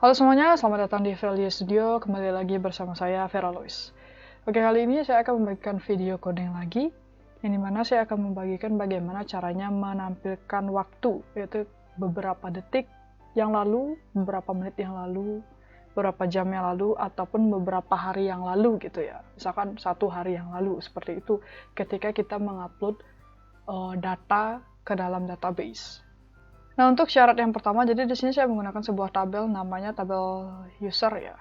Halo semuanya, selamat datang di Value Studio. Kembali lagi bersama saya, Vera Lois. Oke, kali ini saya akan membagikan video coding lagi, yang dimana saya akan membagikan bagaimana caranya menampilkan waktu, yaitu beberapa detik yang lalu, beberapa menit yang lalu, beberapa jam yang lalu, ataupun beberapa hari yang lalu gitu ya. Misalkan 1 hari yang lalu, seperti itu, ketika kita mengupload data ke dalam database. Nah, untuk syarat yang pertama, jadi di sini saya menggunakan sebuah tabel namanya tabel user ya.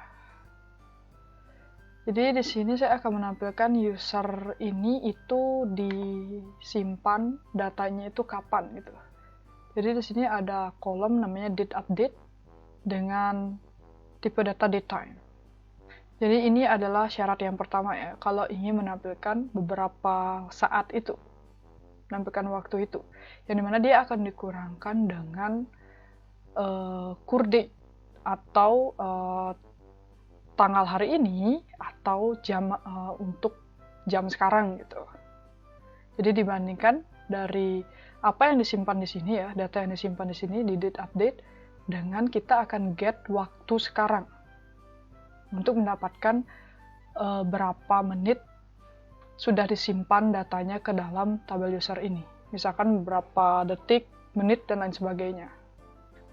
Jadi di sini saya akan menampilkan user ini itu disimpan datanya itu kapan gitu. Jadi di sini ada kolom namanya date update dengan tipe data datetime. Jadi ini adalah syarat yang pertama ya, kalau ingin menampilkan beberapa saat itu, menampilkan waktu itu, yang dimana dia akan dikurangkan dengan date atau tanggal hari ini atau jam untuk jam sekarang gitu. Jadi dibandingkan dari apa yang disimpan di sini ya, data yang disimpan di sini di date update dengan kita akan get waktu sekarang untuk mendapatkan berapa menit sudah disimpan datanya ke dalam tabel user ini. Misalkan beberapa detik, menit, dan lain sebagainya.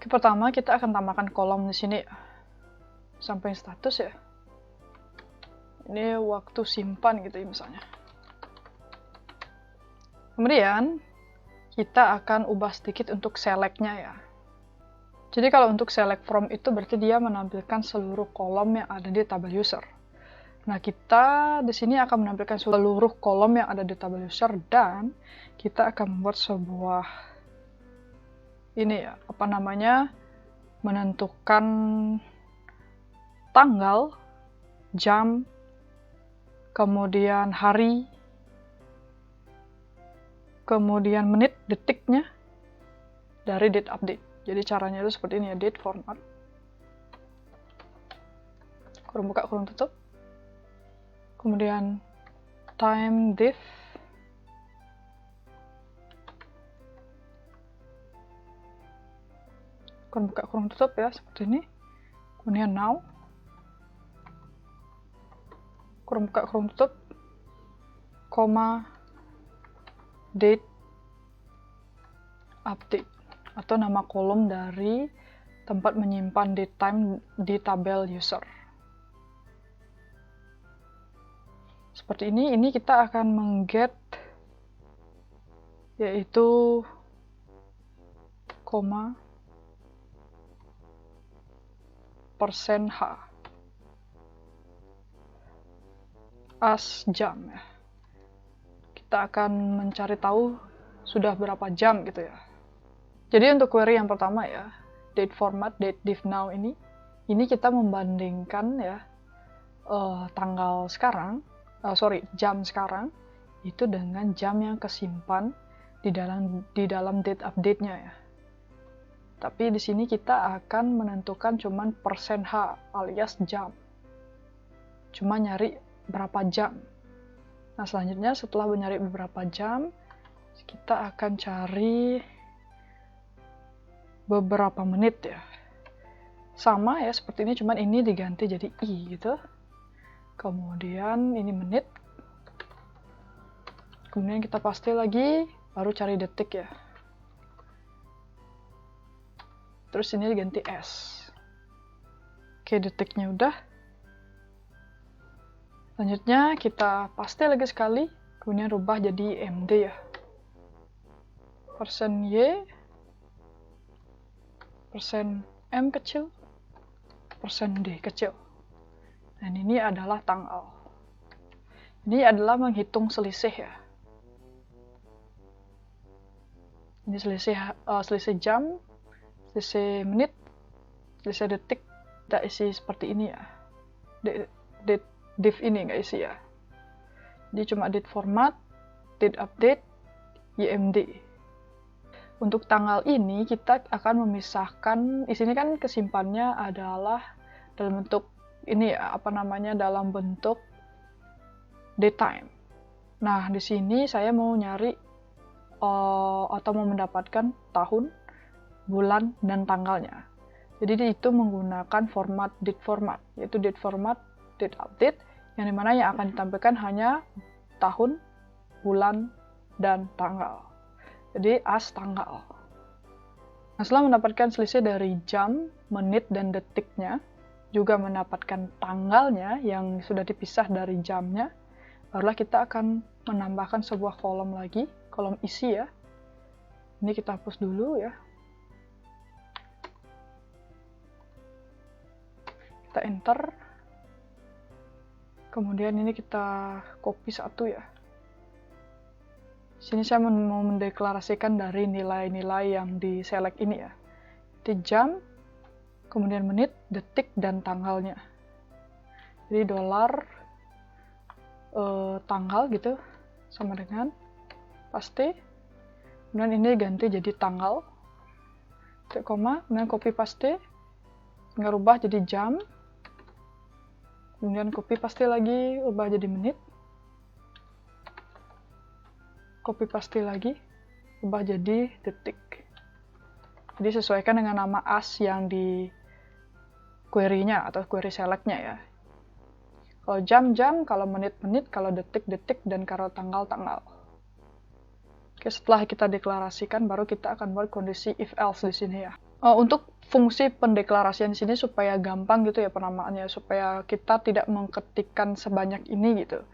Oke, pertama kita akan tambahkan kolom di sini. Sampai status ya. Ini waktu simpan gitu ya misalnya. Kemudian kita akan ubah sedikit untuk select-nya ya. Jadi kalau untuk select from itu berarti dia menampilkan seluruh kolom yang ada di tabel user. Nah, kita di sini akan menampilkan seluruh kolom yang ada di tabel user dan kita akan membuat sebuah ini ya, apa namanya? Menentukan tanggal, jam, kemudian hari, kemudian menit, detiknya dari date update. Jadi caranya itu seperti ini ya, date format. Kurung buka, kurung tutup. Kemudian time div, kurung buka kurung tutup ya seperti ini. Kemudian now, kurung buka kurung tutup, koma date update atau nama kolom dari tempat menyimpan date time di tabel user. Seperti ini kita akan mengget yaitu koma persen H as jam ya. Kita akan mencari tahu sudah berapa jam gitu ya. Jadi untuk query yang pertama ya, date format date div now ini kita membandingkan ya tanggal sekarang, jam sekarang itu dengan jam yang kesimpan di dalam date update-nya ya. Tapi di sini kita akan menentukan cuman persen H alias jam. Cuma nyari berapa jam. Nah, selanjutnya setelah mencari beberapa jam, kita akan cari beberapa menit ya. Sama ya seperti ini, cuman ini diganti jadi I gitu. Kemudian ini menit. Kemudian kita paste lagi, baru cari detik ya. Terus ini diganti S. Oke, detiknya udah. Selanjutnya kita paste lagi sekali, kemudian rubah jadi MD ya. Persen Y, persen M kecil, persen D kecil. Dan ini adalah tanggal. Ini adalah menghitung selisih ya. Ini selisih jam, selisih menit, selisih detik. Kita isi seperti ini ya. Div ini nggak isi ya. Jadi cuma date format, date update, YMD. Untuk tanggal ini kita akan memisahkan, di sini kan kesimpannya adalah dalam bentuk ini ya, apa namanya, dalam bentuk datetime. Nah, di sini saya mau nyari atau mau mendapatkan tahun, bulan, dan tanggalnya. Jadi itu menggunakan format date format, yaitu date format date update, yang dimana yang akan ditampilkan hanya tahun, bulan, dan tanggal. Jadi as tanggal. Nah, setelah mendapatkan selisih dari jam, menit, dan detiknya, juga mendapatkan tanggalnya yang sudah dipisah dari jamnya, barulah kita akan menambahkan sebuah kolom lagi, kolom isi ya. Ini kita hapus dulu ya. Kita enter. Kemudian ini kita copy satu ya. Sini saya mau mendeklarasikan dari nilai-nilai yang di select ini ya. Di jam, kemudian menit, detik, dan tanggalnya. Jadi dolar tanggal gitu sama dengan paste. Kemudian ini ganti jadi tanggal. Titik koma, kemudian copy paste. Tinggal rubah jadi jam. Kemudian copy paste lagi, ubah jadi menit. Copy paste lagi, ubah jadi detik. Jadi sesuaikan dengan nama as yang di query-nya atau query select-nya ya. Kalau jam-jam, kalau menit-menit, kalau detik-detik, dan kalau tanggal-tanggal. Oke, setelah kita deklarasikan, baru kita akan buat kondisi if-else di sini ya. Untuk fungsi pendeklarasian di sini supaya gampang gitu ya penamaannya, supaya kita tidak mengetikkan sebanyak ini gitu.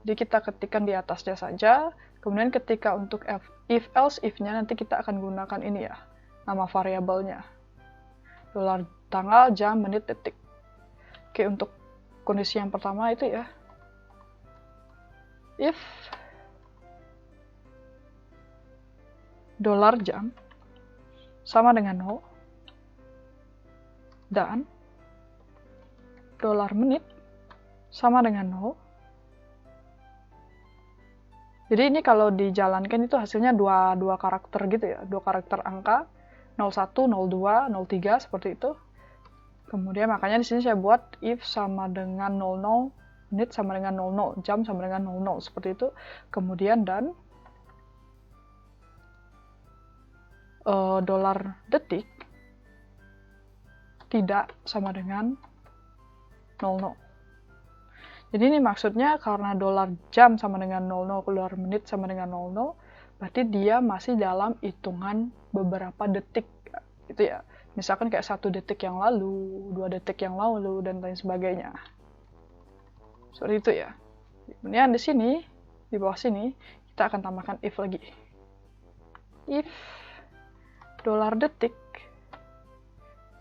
Jadi kita ketikkan di atasnya saja, kemudian ketika untuk if else if-nya nanti kita akan gunakan ini ya, nama variabelnya. Dolar tanggal, jam, menit, detik. Oke, untuk kondisi yang pertama itu ya. If dolar jam sama dengan 0 dan dolar menit sama dengan 0. Jadi ini kalau dijalankan itu hasilnya dua karakter gitu ya, dua karakter angka 01, 02, 03 seperti itu. Kemudian makanya di sini saya buat if sama dengan 00, menit sama dengan 00, jam sama dengan 00 seperti itu. Kemudian dan dolar detik tidak sama dengan 00. Jadi ini maksudnya karena dolar jam sama dengan 00, dolar menit sama dengan 00, berarti dia masih dalam hitungan beberapa detik gitu ya. Misalkan kayak 1 detik yang lalu, 2 detik yang lalu, dan lain sebagainya. Seperti itu ya. Kemudian di sini, di bawah sini, kita akan tambahkan if lagi. If dolar detik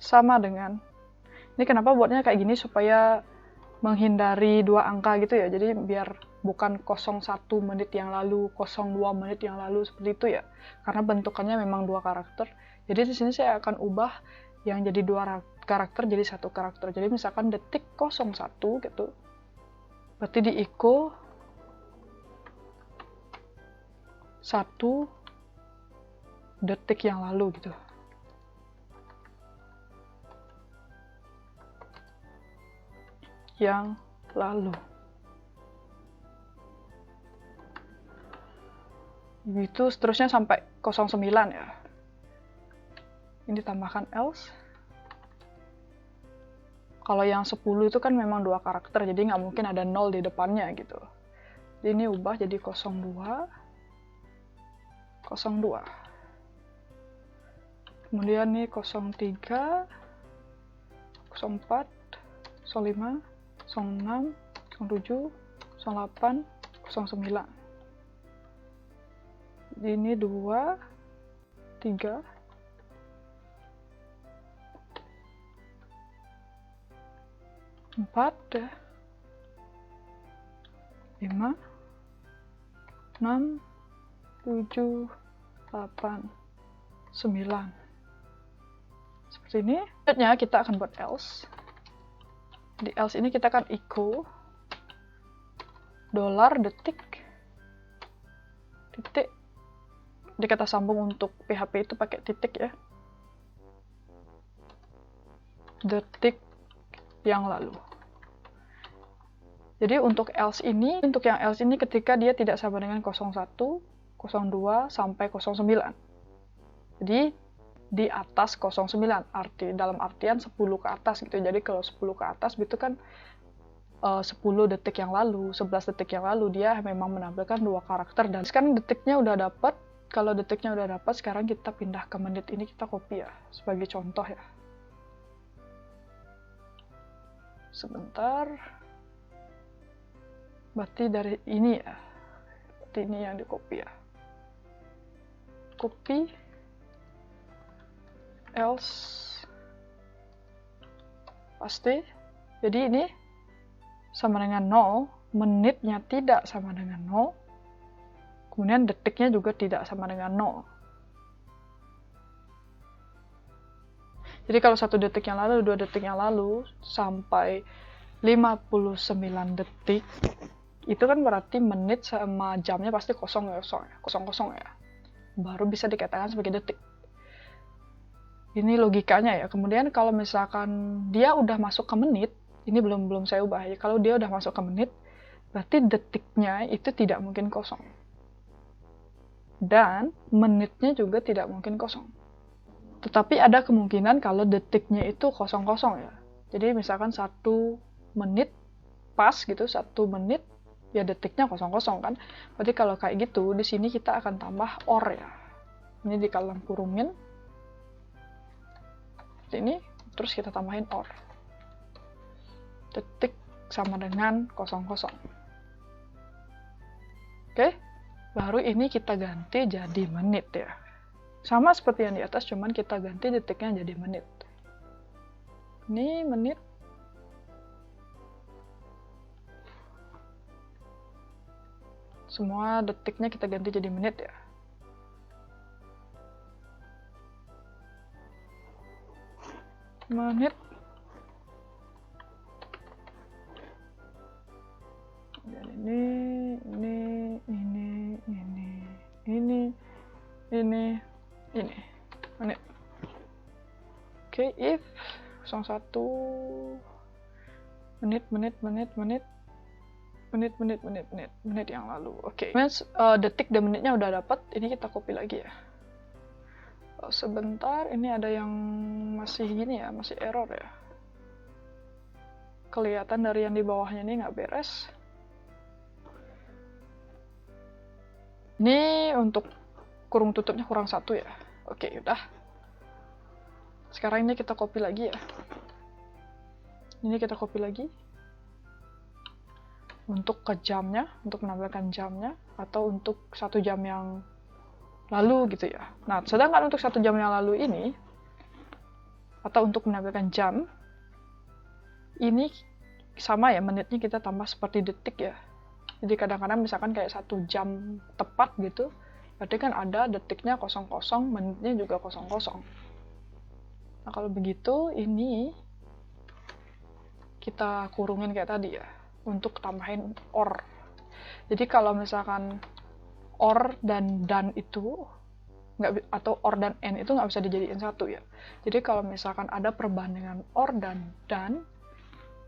sama dengan, ini kenapa buatnya kayak gini supaya menghindari dua angka gitu ya, jadi biar bukan 01 menit yang lalu, 02 menit yang lalu seperti itu ya, karena bentukannya memang dua karakter. Jadi di sini saya akan ubah yang jadi dua karakter jadi satu karakter. Jadi misalkan detik 01 gitu, berarti di echo 1 detik yang lalu gitu. Yang lalu. Begitu seterusnya sampai 09 ya. Ini tambahkan else. Kalau yang 10 itu kan memang dua karakter, jadi nggak mungkin ada 0 di depannya gitu. Jadi ini ubah jadi 02. Kemudian ini 03, 04, 05, 06, 07, 08, 09. Jadi ini 2, 3, 4, 5, 6, 7, 8, 9. Seperti ini. Selanjutnya kita akan buat else. Di else ini kita akan echo dolar detik titik. Di kata sambung untuk PHP itu pakai titik ya. Detik yang lalu. Jadi untuk yang else ini ketika dia tidak sama dengan 01, 02 sampai 09. Jadi di atas 09, dalam artian 10 ke atas gitu. Jadi kalau 10 ke atas itu kan 10 detik yang lalu, 11 detik yang lalu dia memang menampilkan 2 karakter. Dan sekarang detiknya udah dapat. Kalau detiknya udah dapat, sekarang kita pindah ke menit. Ini kita copy ya, sebagai contoh ya. Sebentar. Berarti dari ini ya. Berarti ini yang di copy ya. Copy. Else. Pasti. Jadi ini sama dengan 0. Menitnya tidak sama dengan 0. Kemudian detiknya juga tidak sama dengan 0. Jadi kalau 1 detik yang lalu, 2 detik yang lalu, sampai 59 detik, itu kan berarti menit sama jamnya pasti kosong ya. Baru bisa dikatakan sebagai detik. Ini logikanya ya. Kemudian kalau misalkan dia udah masuk ke menit, ini belum saya ubah ya. Kalau dia udah masuk ke menit, berarti detiknya itu tidak mungkin kosong. Dan menitnya juga tidak mungkin kosong. Tetapi ada kemungkinan kalau detiknya itu kosong-kosong ya. Jadi misalkan 1 menit pas gitu, 1 menit ya detiknya kosong-kosong kan. Berarti kalau kayak gitu, di sini kita akan tambah or ya. Ini di dalam kurungin. Ini terus kita tambahin or. Detik sama dengan 00. Oke? Baru ini kita ganti jadi menit ya. Sama seperti yang di atas, cuman kita ganti detiknya jadi menit. Ini menit. Semua detiknya kita ganti jadi menit ya. Menit. Dan ini menit. Oke, if 01 menit yang lalu. Oke. Detik dan menitnya udah dapat, ini kita copy lagi ya. Sebentar, ini ada yang masih gini ya, masih error ya. Kelihatan dari yang di bawahnya ini nggak beres. Ini untuk kurung tutupnya kurang 1 ya. Oke, udah. Sekarang ini kita copy lagi ya. Ini kita copy lagi. Untuk ke jamnya, untuk menampilkan jamnya, atau untuk 1 jam yang lalu gitu ya. Nah, sedangkan untuk 1 jam yang lalu ini, atau untuk menampilkan jam, ini sama ya, menitnya kita tambah seperti detik ya. Jadi kadang-kadang misalkan kayak 1 jam tepat gitu, berarti kan ada detiknya 00, menitnya juga 00. Nah kalau begitu, ini kita kurungin kayak tadi ya, untuk tambahin or. Jadi kalau misalkan or dan itu, atau or dan n itu nggak bisa dijadiin satu ya. Jadi kalau misalkan ada perbandingan or dan,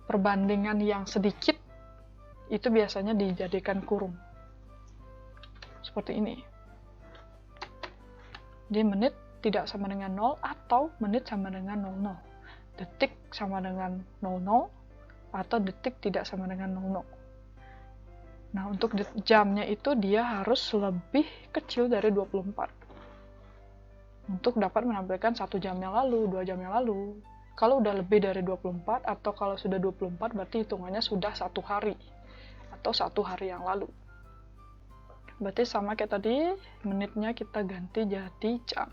perbandingan yang sedikit, itu biasanya dijadikan kurung. Seperti ini. Jadi menit tidak sama dengan 0 atau menit sama dengan 00. Detik sama dengan 00 atau detik tidak sama dengan 00. Nah, untuk jamnya itu dia harus lebih kecil dari 24. Untuk dapat menampilkan 1 jam yang lalu, 2 jam yang lalu. Kalau udah lebih dari 24 atau kalau sudah 24 berarti hitungannya sudah 1 hari atau 1 hari yang lalu. Berarti sama kayak tadi, menitnya kita ganti jadi jam.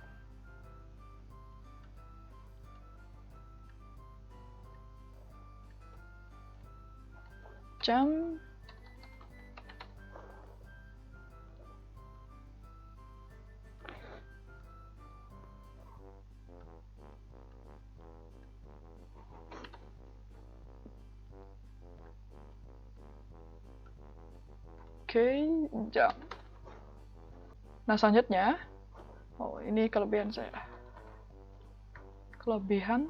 Jam. Oke, jam. Nah, selanjutnya, ini kelebihan saya. Kelebihan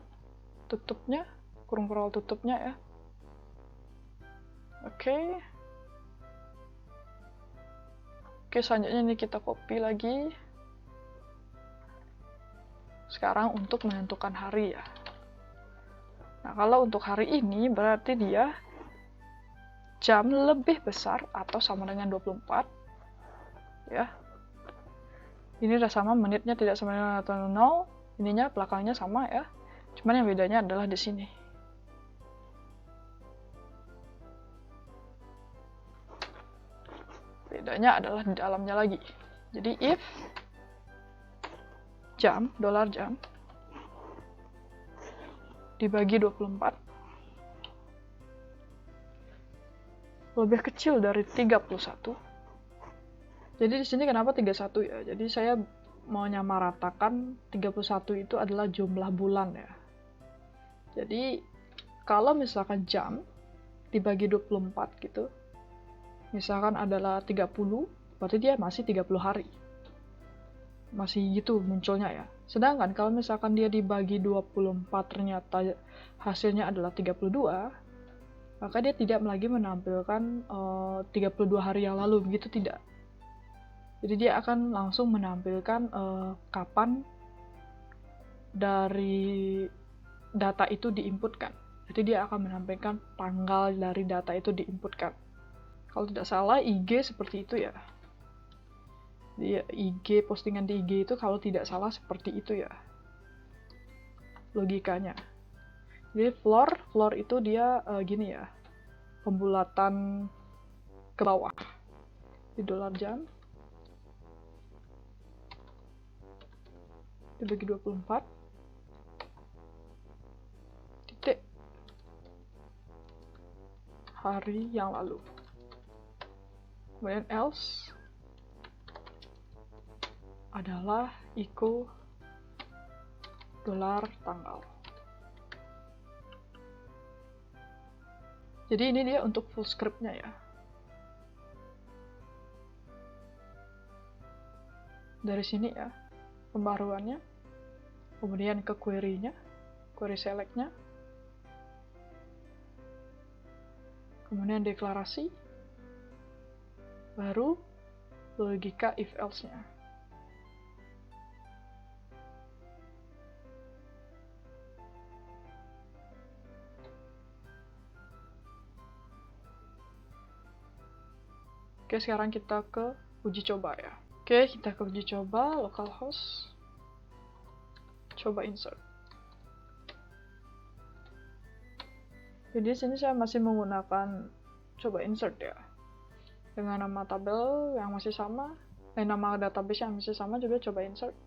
tutupnya, kurung perawal tutupnya ya. Oke. Oke, selanjutnya ini kita copy lagi. sekarang untuk menentukan hari ya. Nah, kalau untuk hari ini berarti dia jam lebih besar atau sama dengan 24 ya. Ini udah sama, menitnya tidak sama dengan atau 0, ininya belakangnya sama ya. Cuman yang bedanya adalah di sini. Bedanya adalah di dalamnya lagi. Jadi if jam, dolar jam dibagi 24 lebih kecil dari 31. Jadi di sini kenapa 31 ya? Jadi saya mau nyamaratakan 31 itu adalah jumlah bulan ya. Jadi kalau misalkan jam dibagi 24 gitu, misalkan adalah 30, berarti dia masih 30 hari. Masih gitu munculnya ya. Sedangkan kalau misalkan dia dibagi 24 ternyata hasilnya adalah 32, maka dia tidak lagi menampilkan 32 hari yang lalu, begitu tidak. Jadi dia akan langsung menampilkan kapan dari data itu diinputkan. Jadi dia akan menampilkan tanggal dari data itu diinputkan. Kalau tidak salah IG seperti itu ya. Dia IG, postingan di IG itu kalau tidak salah seperti itu ya logikanya. Jadi floor itu dia gini ya, pembulatan ke bawah di dolar jam dibagi 24 titik hari yang lalu, kemudian else adalah equal dolar tanggal. Jadi ini dia untuk full script-nya ya. Dari sini ya, pembaruannya, kemudian ke query-nya, query select-nya, kemudian deklarasi, baru logika if else-nya. Oke, sekarang kita ke uji coba ya. Oke, kita ke uji coba, localhost, coba insert. Jadi sini saya masih menggunakan coba insert ya, dengan nama tabel yang masih sama, nama database yang masih sama juga coba insert.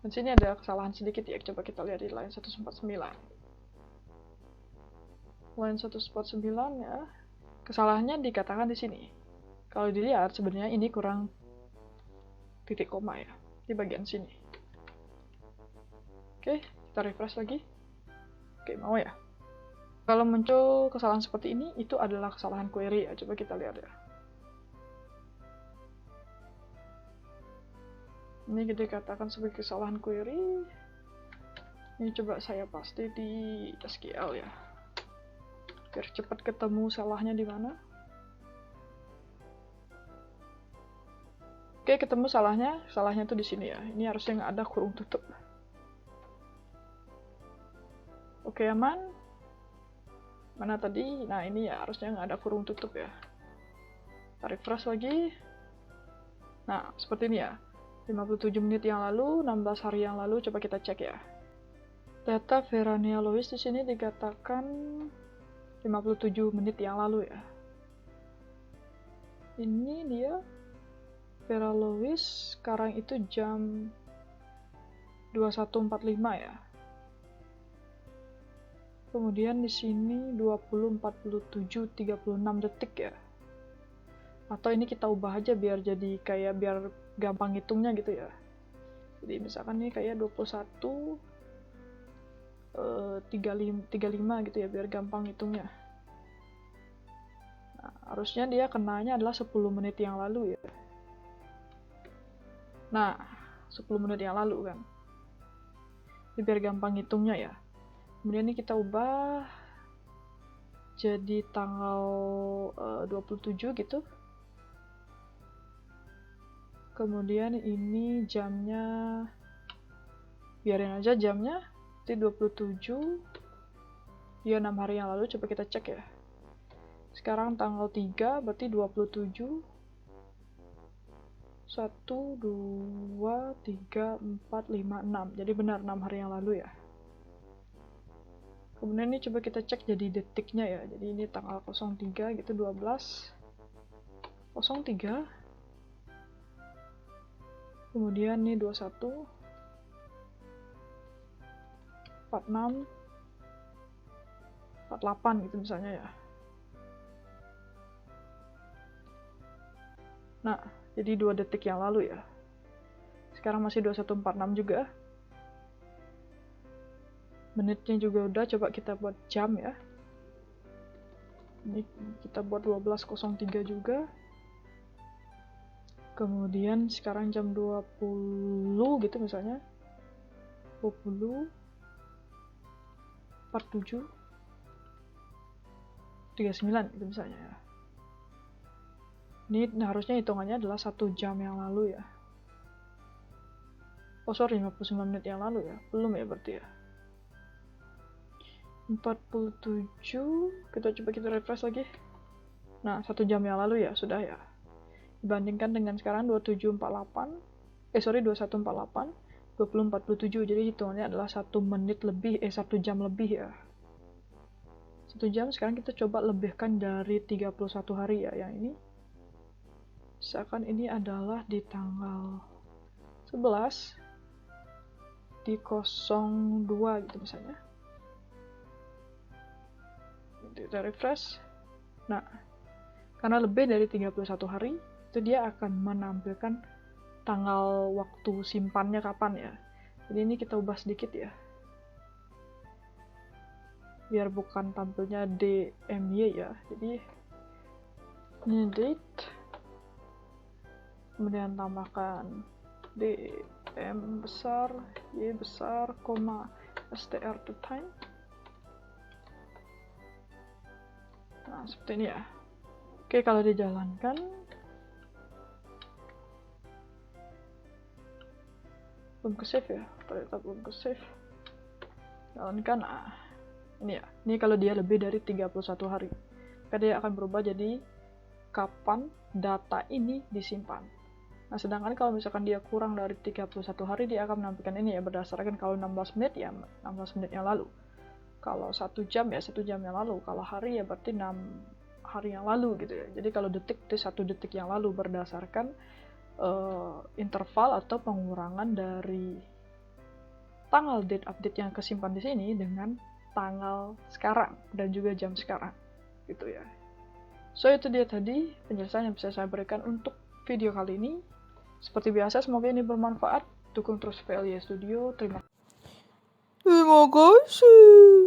Dan sini ada kesalahan sedikit ya, coba kita lihat di line 149. Line 149 ya, kesalahannya dikatakan di sini. Kalau dilihat sebenarnya ini kurang titik koma ya, di bagian sini. Oke, kita refresh lagi. Oke, mau ya. Kalau muncul kesalahan seperti ini, itu adalah kesalahan query ya. Coba kita lihat ya. Ini dikatakan sebagai kesalahan query. Ini coba saya paste di SQL ya, biar cepat ketemu salahnya di mana. Oke, ketemu salahnya tuh di sini ya. Ini harusnya nggak ada kurung tutup. Oke, aman. Mana tadi? Nah, ini ya harusnya nggak ada kurung tutup ya. Kita refresh lagi. Nah, seperti ini ya. 57 menit yang lalu, 16 hari yang lalu, coba kita cek ya. Data Verania Lois di sini dikatakan 57 menit yang lalu ya. Ini dia Vera Lois sekarang itu jam 21.45 ya. Kemudian di sini 20.47.36 detik ya. Atau ini kita ubah aja biar jadi kayak biar gampang hitungnya gitu ya. Jadi misalkan ini kayak 21.35 gitu ya biar gampang hitungnya. Nah, harusnya dia kenanya adalah 10 menit yang lalu ya. Nah, 10 menit yang lalu kan. Jadi biar gampang hitungnya ya. Kemudian ini kita ubah jadi tanggal 27 gitu. Kemudian ini jamnya biarin aja jamnya, nanti 27, ya 6 hari yang lalu, coba kita cek ya. Sekarang tanggal 3, berarti 27, 1, 2, 3, 4, 5, 6. Jadi benar 6 hari yang lalu ya. Kemudian ini coba kita cek jadi detiknya ya. Jadi ini tanggal 03 gitu, 12, 03. Kemudian ini 21, 46, 48 gitu misalnya ya. Nah, jadi 2 detik yang lalu ya. Sekarang masih 21.46 juga. Menitnya juga udah, coba kita buat jam ya. Ini kita buat 12.03 juga. Kemudian sekarang jam 20 gitu misalnya. 20, 47, 39 gitu misalnya ya. Ini harusnya hitungannya adalah 1 jam yang lalu ya. Oh sorry, 59 menit yang lalu ya. Belum ya berarti ya. 47, kita refresh lagi. Nah, 1 jam yang lalu ya, sudah ya. Dibandingkan dengan sekarang 27.48, 21.48, 20.47, jadi hitungannya adalah 1 menit lebih, 1 jam lebih ya. 1 jam, sekarang kita coba lebihkan dari 31 hari ya, yang ini. Misalkan ini adalah di tanggal 11, di 02 gitu misalnya. Kita refresh. Nah, karena lebih dari 31 hari, itu dia akan menampilkan tanggal waktu simpannya kapan ya. Jadi ini kita ubah sedikit ya. Biar bukan tampilnya DMY ya. Jadi ini date. Kemudian tambahkan DM besar, Y besar, koma, str to time. Nah, seperti ini ya. Oke, kalau dijalankan, belum ke save ya, ternyata belum ke save. Jalankan, ini ya. Ini kalau dia lebih dari 31 hari, maka dia akan berubah jadi kapan data ini disimpan. Nah, sedangkan kalau misalkan dia kurang dari 31 hari, dia akan menampilkan ini ya, berdasarkan kalau 16 menit ya 16 menit yang lalu. Kalau 1 jam ya 1 jam yang lalu. Kalau hari ya berarti 6 hari yang lalu gitu ya. Jadi kalau detik itu 1 detik yang lalu, berdasarkan interval atau pengurangan dari tanggal date update yang kesimpan di sini dengan tanggal sekarang dan juga jam sekarang gitu ya. So itu dia tadi penjelasan yang bisa saya berikan untuk video kali ini. Seperti biasa, semoga ini bermanfaat. Dukung terus VLY Studio. Terima kasih.